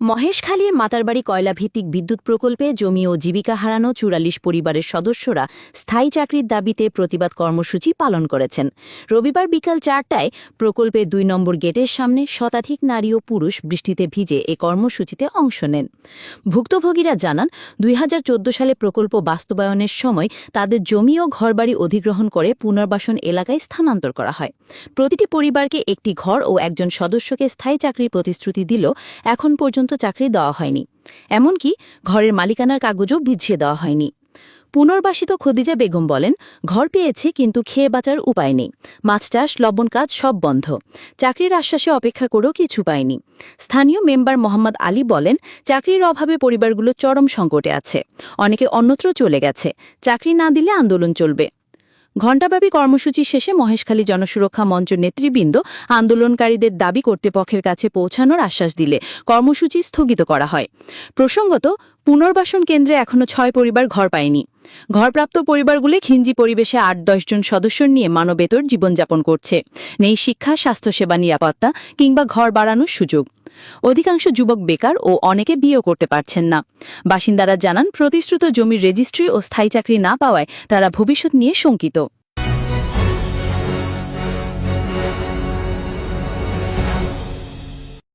মহেশখালীর মাতারবাড়ি কয়লাভিত্তিক বিদ্যুৎ প্রকল্পে জমি ও জীবিকা হারানো ৪৪ পরিবারের সদস্যরা স্থায়ী চাকরির দাবিতে প্রতিবাদ কর্মসূচি পালন করেছেন। রবিবার বিকাল ৪টায় প্রকল্পের ২ নম্বর গেটের সামনে শতাধিক নারী ও পুরুষ বৃষ্টিতে ভিজে এ কর্মসূচিতে অংশ নেন। ভুক্তভোগীরা জানান, ২০১৪ সালে প্রকল্প বাস্তবায়নের সময় তাদের জমি ও ঘরবাড়ি অধিগ্রহণ করে পুনর্বাসন এলাকায় স্থানান্তর করা হয়। প্রতিটি পরিবারকে একটি ঘর ও একজন সদস্যকে স্থায়ী চাকরির প্রতিশ্রুতি দিলেও এখন পর্যন্ত চাকরি দেওয়া হয়নি। এমনকি ঘরের মালিকানার কাগজও বুঝিয়ে দেওয়া হয়নি। পুনর্বাসিত খদিজা বেগম বলেন, ঘর পেয়েছে কিন্তু খেয়ে বাঁচার উপায় নেই। মাছ চাষ, লবণ কাজ সব বন্ধ। চাকরির আশ্বাসে অপেক্ষা করেও কিছু পায়নি। স্থানীয় মেম্বার মোহাম্মদ আলী বলেন, চাকরির অভাবে পরিবারগুলো চরম সংকটে আছে। অনেকে অন্যত্র চলে গেছে। চাকরি না দিলে আন্দোলন চলবে। ঘণ্টাব্যাপী কর্মসূচি শেষে মহেশখালী জনসুরক্ষা মঞ্চ নেতৃবৃন্দ আন্দোলনকারীদের দাবি কর্তৃপক্ষের কাছে পৌঁছানোর আশ্বাস দিলে কর্মসূচি স্থগিত করা হয়। প্রসঙ্গত, পুনর্বাসন কেন্দ্রে এখনো ৬ পরিবার ঘর পায়নি। ঘরপ্রাপ্ত পরিবারগুলি খিঞ্জি পরিবেশে ৮-১০ জন সদস্য নিয়ে মানবেতর জীবনযাপন করছে। নেই শিক্ষা, স্বাস্থ্যসেবা, নিরাপত্তা কিংবা ঘর বাড়ানোর সুযোগ। অধিকাংশ যুবক বেকার ও অনেকে বিয়েও করতে পারছেন না। বাসিন্দারা জানান, প্রতিশ্রুত জমির রেজিস্ট্রি ও স্থায়ী চাকরি না পাওয়ায় তারা ভবিষ্যৎ নিয়ে শঙ্কিত।